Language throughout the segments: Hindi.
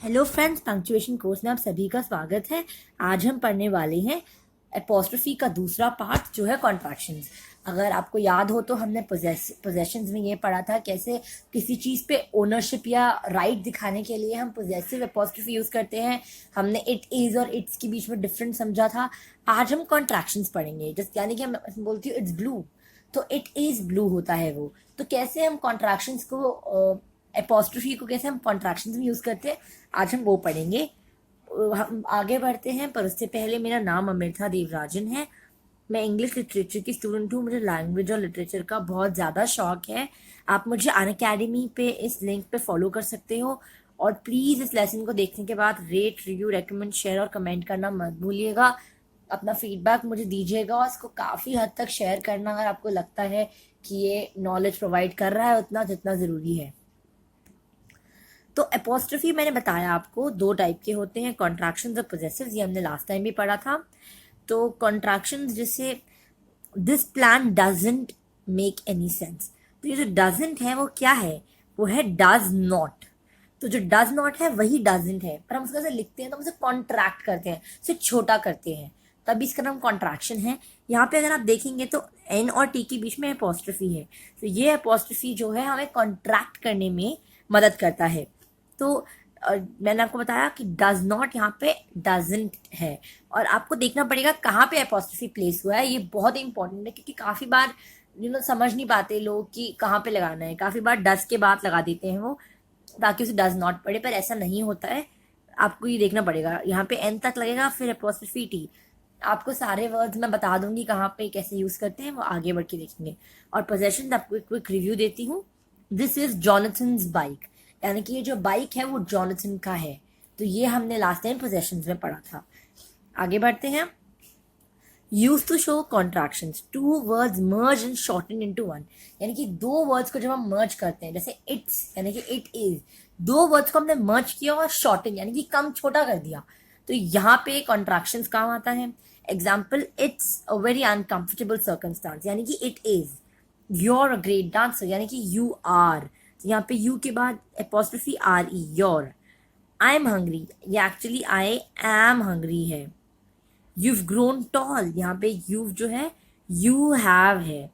हेलो फ्रेंड्स, पंक्चुएशन कोर्स में आप सभी का स्वागत है। आज हम पढ़ने वाले हैं एपोस्ट्रोफी का दूसरा पार्ट जो है कॉन्ट्रैक्शंस। अगर आपको याद हो तो हमने पोजेशंस में ये पढ़ा था कैसे किसी चीज़ पे ओनरशिप या राइट दिखाने के लिए हम पोजेसिव एपोस्ट्रोफी यूज़ करते हैं। हमने इट इज़ और इट्स के बीच में डिफरेंस समझा था। आज हम कॉन्ट्रैक्शंस पढ़ेंगे, जैसे यानी कि हम बोलती हूँ इट्स ब्लू, तो इट इज़ ब्लू होता है वो। तो कैसे हम कॉन्ट्रैक्शंस को एपोस्ट्रोफी को कैसे हम कॉन्ट्रैक्शंस में यूज़ करते हैं, आज हम वो पढ़ेंगे। हम आगे बढ़ते हैं, पर उससे पहले मेरा नाम अमृता देवराजन है। मैं इंग्लिश लिटरेचर की स्टूडेंट हूँ। मुझे लैंग्वेज और लिटरेचर का बहुत ज़्यादा शौक है। आप मुझे अनअकैडमी पे इस लिंक पे फॉलो कर सकते हो। और प्लीज़ इस लेसन को देखने के बाद रेट, रिव्यू, रेकमेंड, शेयर और कमेंट करना मत भूलिएगा। अपना फीडबैक मुझे दीजिएगा और इसको काफ़ी हद तक शेयर करना अगर आपको लगता है कि ये नॉलेज प्रोवाइड कर रहा है उतना जितना ज़रूरी है। तो एपोस्ट्रोफी मैंने बताया आपको दो टाइप के होते हैं, कॉन्ट्रैक्शंस और पोजेसिव्स। ये हमने लास्ट टाइम भी पढ़ा था। तो कॉन्ट्रैक्शंस जैसे this plan doesn't make any sense, तो ये जो डजंट है वो क्या है, वो है डज नॉट। तो जो डज नॉट है वही डजंट है, पर हम उसको ऐसे लिखते हैं तो हम उसे कॉन्ट्रैक्ट करते हैं, उसे छोटा करते हैं, तभी इसका नाम कॉन्ट्रैक्शन है। यहाँ पे अगर आप देखेंगे तो एन और टी के बीच में एपोस्ट्रोफी है, तो ये एपोस्ट्रोफी जो है हमें कॉन्ट्रैक्ट करने में मदद करता है। तो मैंने आपको बताया कि डज नॉट यहाँ पे डजंट है, और आपको देखना पड़ेगा कहाँ पे एपोस्ट्रोफी प्लेस हुआ है। ये बहुत इंपॉर्टेंट है क्योंकि काफ़ी बार समझ नहीं पाते लोग कि कहाँ पे लगाना है। काफ़ी बार डज के बाद लगा देते हैं वो ताकि उसे डज नॉट पड़े, पर ऐसा नहीं होता है। आपको ये देखना पड़ेगा, यहाँ पे एन तक लगेगा, फिर एपोस्ट्रोफी टी। आपको सारे वर्ड्स मैं बता दूंगी कहाँ पे कैसे यूज़ करते हैं, वो आगे बढ़ के देखेंगे। और पोजेशन आपको एक क्विक रिव्यू देती हूँ। दिस इज जॉनथन्स बाइक, यानी कि ये जो बाइक है वो जॉनथन का है। तो ये हमने लास्ट टाइम पोजेशंस में पढ़ा था। आगे बढ़ते हैं। Use to show contractions, two words merge and shorten into one, यानी कि दो वर्ड्स को जब हम मर्ज करते हैं, जैसे इट्स यानी कि इट इज, दो वर्ड्स को हमने मर्ज किया और शॉर्टन यानी कि कम छोटा कर दिया, तो यहाँ पे कॉन्ट्रैक्शंस काम आता है। Example, it's a very uncomfortable circumstance, यानी कि it is. You're a great dancer, यानी कि यू आर, यहाँ पे यू के बाद apostrophe R E, your. I am hungry, ये एक्चुअली आई एम हंग्री है। यूव ग्रोन टॉल, यहाँ पे यू जो है यू हैव है।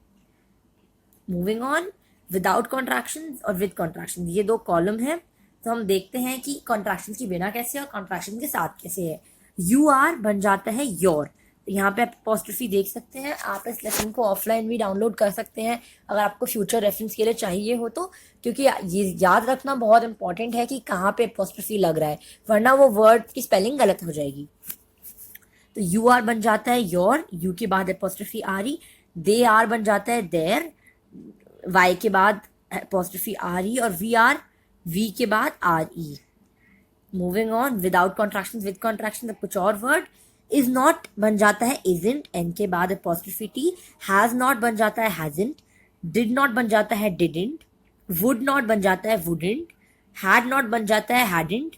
मूविंग ऑन, विदाउट कॉन्ट्रैक्शन और विद कॉन्ट्रैक्शन, ये दो कॉलम है। तो हम देखते हैं कि कॉन्ट्रैक्शन के बिना कैसे और कॉन्ट्रैक्शन के साथ कैसे है। यू आर बन जाता है योर, तो यहाँ पे आप अपोस्ट्रोफी देख सकते हैं। आप इस लेसन को ऑफलाइन भी डाउनलोड कर सकते हैं अगर आपको फ्यूचर रेफरेंस के लिए चाहिए हो तो, क्योंकि ये याद रखना बहुत इंपॉर्टेंट है कि कहाँ पे अपोस्ट्रोफी लग रहा है, वरना वो वर्ड की स्पेलिंग गलत हो जाएगी। तो यू आर बन जाता है योर, यू के बाद apostrophe R E. They are बन जाता है देयर, वाई के बाद एपोस्ट्रोफी आर ई। और वी आर, वी के बाद R E. Moving on, without contraction with contraction, कुछ और वर्ड। इज नॉट बन जाता है इजंट, एन के बाद एपोस्ट्रोफी टी। हैज नॉट बन जाता है हैजंट। डिड नॉट बन जाता है डिडंट। वुड नॉट बन जाता है वुडेंट। हैड नॉट बन जाता है हैडेंट।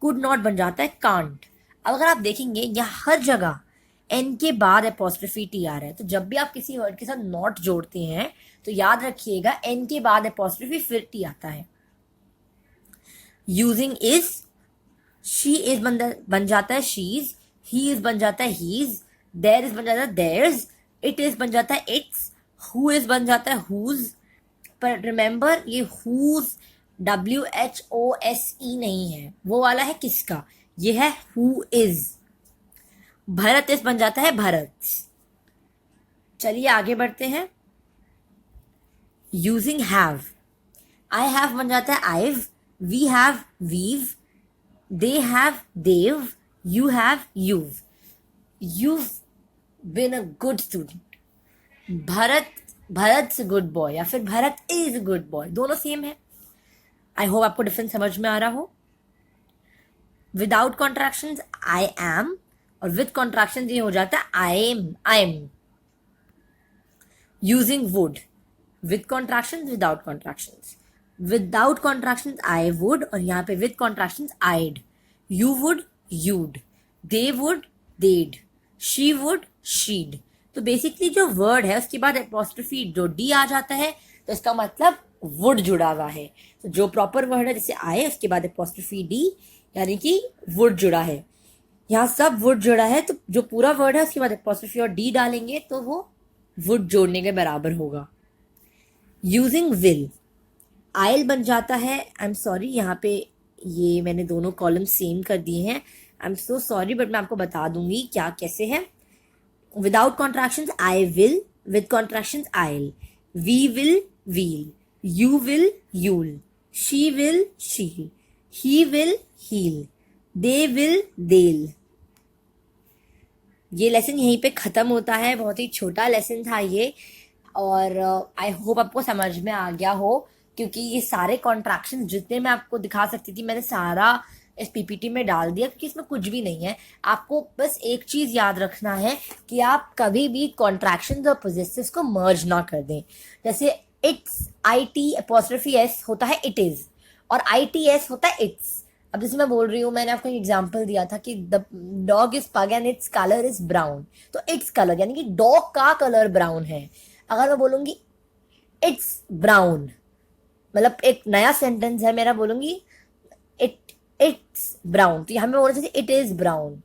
कुड नॉट बन जाता है कांट। अब अगर आप देखेंगे यहाँ हर जगह एन के बाद एपोस्ट्रोफी टी आ रहा है, तो जब भी आप किसी वर्ड के साथ नॉट जोड़ते हैं तो याद रखिएगा एन के बाद एपोस्ट्रोफी फिर टी आता है। यूजिंग इज, शी इज बन जाता है शीज। ही इज बन जाता है हीज। देयर इज बन जाता है देयर्स। इट इज बन जाता है इट्स। हु इज बन जाता है हुज। पर रिमेंबर, ये हुज WHOSE नहीं है, वो वाला है किसका, ये है हु इज। भरत इस बन जाता है भरत। चलिए आगे बढ़ते हैं। यूजिंग हैव, आई हैव बन जाता है I've. We have we've. They have they've. You have you've. You've been a good student. Bharat से गुड बॉय, या फिर भरत इज गुड बॉय, दोनों सेम है। आई होप आपको डिफरेंस समझ में आ रहा हो। विदाउट कॉन्ट्रैक्शंस आई एम, और विद कॉन्ट्रैक्शंस ये हो जाता है I'm. Using would, with contractions without contractions. Without contractions I would, और यहाँ पे with contractions I'd. You would you'd. They would they'd. She would she'd. तो बेसिकली जो वर्ड है उसके बाद एपोस्ट्रोफी जो डी आ जाता है, तो इसका मतलब वुड जुड़ा हुआ है। तो जो प्रॉपर वर्ड है जैसे आए उसके बाद एपोस्ट्रोफी डी, यानी कि वुड जुड़ा है। यहाँ सब वुड जुड़ा है तो जो पूरा वर्ड है उसके बाद एपोस्ट्रोफी और डी डालेंगे तो वो वुड जोड़ने के बराबर होगा। यूजिंग विल, आयल बन जाता है, आई एम सॉरी यहाँ पे ये मैंने दोनों कॉलम सेम कर दिए हैं, I am so sorry, but मैं आपको बता दूंगी क्या कैसे है। Without contractions I will, with contractions I'll, we will we'll, you will you'll, she will she'll, he will he'll, they will they'll. ये लेसन यहीं पे ख़त्म होता है। बहुत ही छोटा लेसन था ये, और आई होप आपको समझ में आ गया हो, क्योंकि ये सारे कॉन्ट्रैक्शन जितने मैं आपको दिखा सकती थी मैंने सारा इस पीपीटी में डाल दिया, क्योंकि इसमें कुछ भी नहीं है। आपको बस एक चीज़ याद रखना है कि आप कभी भी कॉन्ट्रैक्शन और पोजेसिव्स को मर्ज ना कर दें। जैसे it's, I T apostrophe S होता है इट इज़, और आई टी एस होता है इट्स। अब जैसे मैं बोल रही हूँ, मैंने आपको एक एग्जांपल दिया था कि द डॉग इज पग and its colour is brown, तो इट्स कलर यानी कि डॉग का कलर ब्राउन है। अगर मैं बोलूंगी इट्स ब्राउन, मतलब एक नया सेंटेंस है मेरा, बोलूंगी इट्स ब्राउन, तो यहाँ मैं बोल रही थी इट इज ब्राउन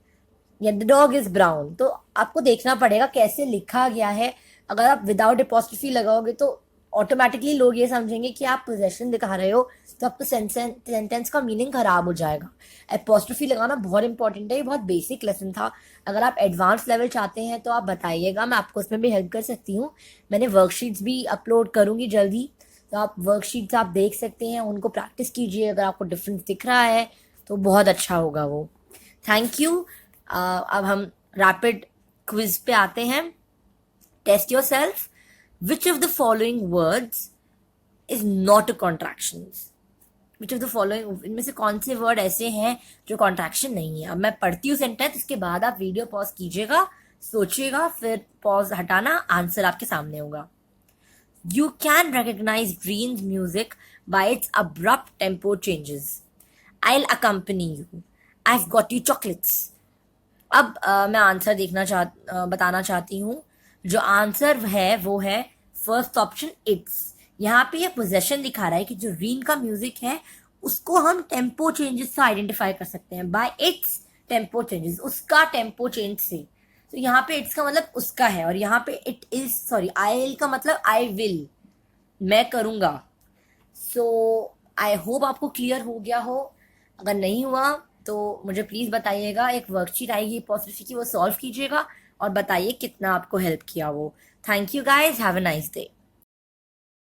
या द डॉग इज ब्राउन। तो आपको देखना पड़ेगा कैसे लिखा गया है। अगर आप विदाउट एपोस्ट्रोफी लगाओगे तो ऑटोमेटिकली लोग ये समझेंगे कि आप पोजेशन दिखा रहे हो, तो आपको सेंटेंस का मीनिंग खराब हो जाएगा। एपोस्ट्रोफी लगाना बहुत इंपॉर्टेंट है, ये बहुत बेसिक लेसन था। अगर आप एडवांस लेवल चाहते हैं तो आप बताइएगा, मैं आपको उसमें भी हेल्प कर सकती हूँ। मैंने वर्कशीट्स भी अपलोड करूँगी जल्दी, तो आप वर्कशीट्स आप देख सकते हैं, उनको प्रैक्टिस कीजिए। अगर आपको डिफरेंस दिख रहा है तो बहुत अच्छा होगा वो। Thank you. अब हम रैपिड क्विज पे आते हैं। Test yourself. Which of the following words is not a contraction? Which of the following, इनमें से कौन से वर्ड ऐसे हैं जो कॉन्ट्रैक्शन नहीं है? अब मैं पढ़ती हूँ सेंटेंस, इसके बाद आप वीडियो पॉज कीजिएगा, सोचिएगा, फिर पॉज हटाना, आंसर आपके सामने होगा। You can recognize Green's music by its abrupt tempo changes. I'll accompany you. I've got you chocolates. अब मैं आंसर बताना चाहती हूँ। जो आंसर है वो है फर्स्ट ऑप्शन इट्स। यहाँ पे ये पोजेशन दिखा रहा है कि जो रीन का म्यूजिक है उसको हम टेम्पो चेंजेस से आइडेंटिफाई कर सकते हैं, बाय इट्स टेम्पो चेंजेस, उसका टेम्पो चेंज से। तो यहाँ पे इट्स का मतलब उसका है, और यहाँ पे it is, sorry, I will का मतलब आई विल, मैं करूँगा। सो आई होप आपको क्लियर हो गया हो। अगर नहीं हुआ तो मुझे प्लीज़ बताइएगा। एक वर्कशीट आएगी एपोस्ट्रोफी की, वो सॉल्व कीजिएगा और बताइए कितना आपको हेल्प किया वो। Thank you guys, have a nice day.